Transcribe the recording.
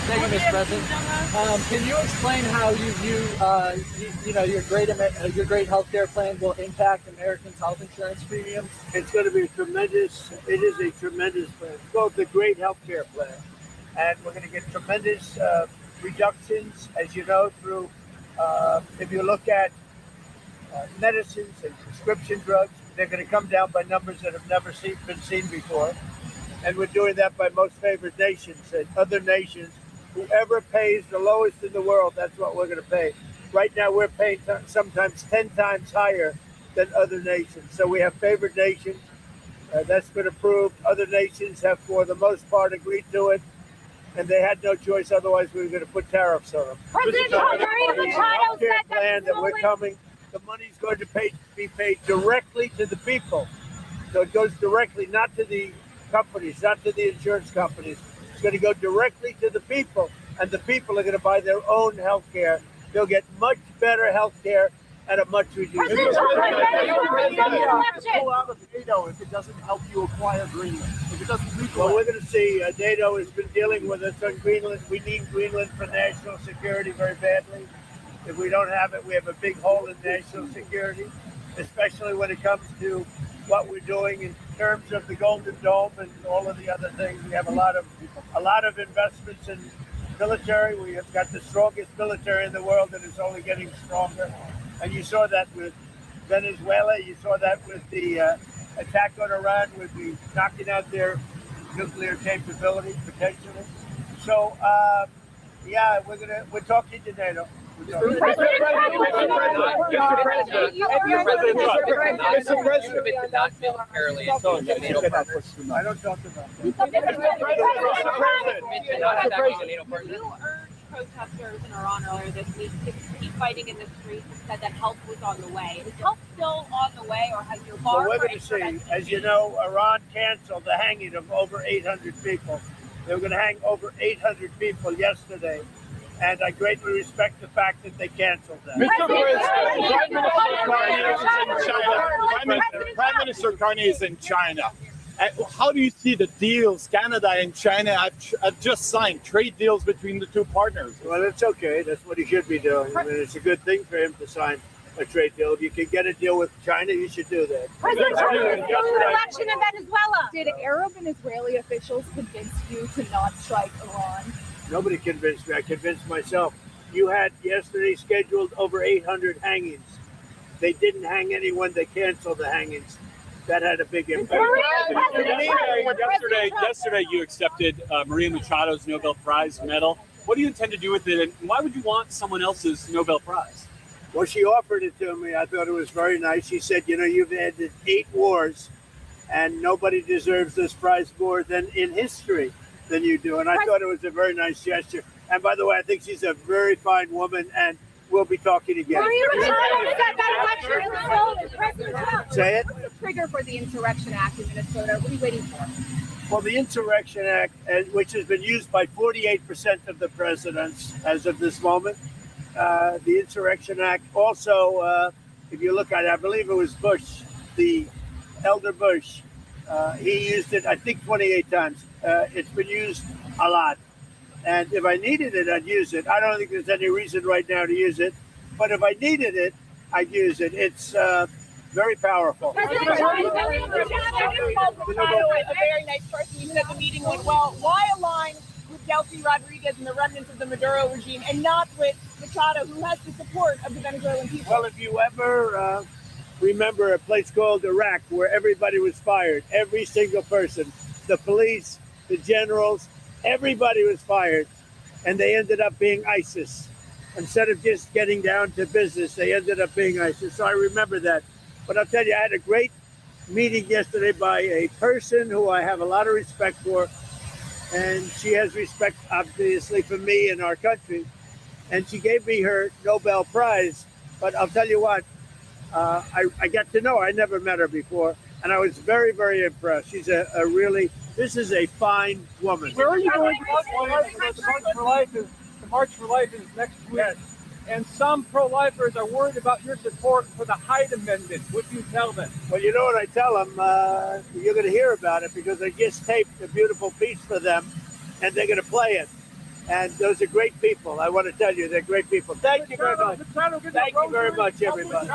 Thank you, Mr. President. Can you explain how you view, your great healthcare plan will impact Americans' health insurance premiums? It's going to be tremendous. It is a tremendous plan. It's called the Great Healthcare Plan, and we're going to get tremendous reductions, as you know, through if you look at medicines and prescription drugs, they're going to come down by numbers that have never been seen before. And we're doing that by most favored nations and other nations. Whoever pays the lowest in the world, that's what we're going to pay. Right now, we're paying sometimes 10 times higher than other nations. So we have favored nations. That's been approved. Other nations have, for the most part, agreed to it. And they had no choice. Otherwise, we were going to put tariffs on them. President Trump said plan that we're coming. The money's going to be paid directly to the people. So it goes directly, not to the companies, not to the insurance companies. It's going to go directly to the people, and the people are going to buy their own health care. They'll get much better health care at a much reduced Pull out of NATO if it doesn't help you acquire Greenland. If it doesn't reach Well, we're going to see. NATO has been dealing with us on Greenland. We need Greenland for national security very badly. If we don't have it, we have a big hole in national security, especially when it comes to what we're doing in terms of the Golden Dome and all of the other things. We have a lot of investments in military. We have got the strongest military in the world, and it's only getting stronger. And you saw that with Venezuela. You saw that with the attack on Iran, with the knocking out their nuclear capability potentially. So, we're talking to NATO. Mr. President, not militarily engage in NATO partners. I don't talk about that. You urged protesters in Iran earlier this week to keep fighting in the streets and said that help was on the way. Is help still on the way, or has your bar? Well, we're going to see. As you know, Iran canceled the hanging of over 800 people. They were going to hang over 800 people yesterday. And I greatly respect the fact that they canceled that. Mr. President, Prime Minister Carney is in China. How do you see the deals Canada and China have just signed, trade deals between the two partners? Well, it's okay. That's what he should be doing. I mean, it's a good thing for him to sign a trade deal. If you can get a deal with China, you should do that. President Trump is doing an election in Venezuela. Did Arab and Israeli officials convince you to not strike Iran? Nobody convinced me. I convinced myself. You had yesterday scheduled over 800 hangings. They didn't hang anyone. They canceled the hangings. That had a big impact. Yesterday you accepted Maria Machado's Nobel Prize medal. What do you intend to do with it, and why would you want someone else's Nobel Prize? Well, she offered it to me. I thought it was very nice. She said, you've ended 8 wars, and nobody deserves this prize more than in history than you do. And I thought it was a very nice gesture. And by the way, I think she's a very fine woman, and we'll be talking again. Maria Machado said that election is President Trump. Say it. What's the trigger for the Insurrection Act in Minnesota? What are you waiting for? Well, the Insurrection Act, which has been used by 48% of the presidents as of this moment, the Insurrection Act also, if you look at it, I believe it was Bush, the elder Bush, he used it, I think, 28 times. It's been used a lot. And if I needed it, I'd use it. I don't think there's any reason right now to use it. But if I needed it, I'd use it. It's very powerful. President Machado is a very nice person. You said the meeting went well. Why align with Delcy Rodriguez and the remnants of the Maduro regime and not with Machado, who has the support of the Venezuelan people? Well, if you ever remember a place called Iraq where everybody was fired, every single person, the police, the generals, everybody was fired, and they ended up being ISIS. Instead of just getting down to business, they ended up being ISIS. So I remember that. But I'll tell you, I had a great meeting yesterday by a person who I have a lot of respect for, and she has respect, obviously, for me and our country. And she gave me her Nobel Prize. But I'll tell you what, I got to know her. I never met her before, and I was very, very impressed. She's this is a fine woman. Where are you going? The March for Life is next week. Yes. And some pro-lifers are worried about your support for the Hyde Amendment. What do you tell them? Well, you know what I tell them? You're going to hear about it because I just taped a beautiful piece for them, and they're going to play it. And those are great people. I want to tell you, they're great people. Thank you very much. Thank you very much, everybody.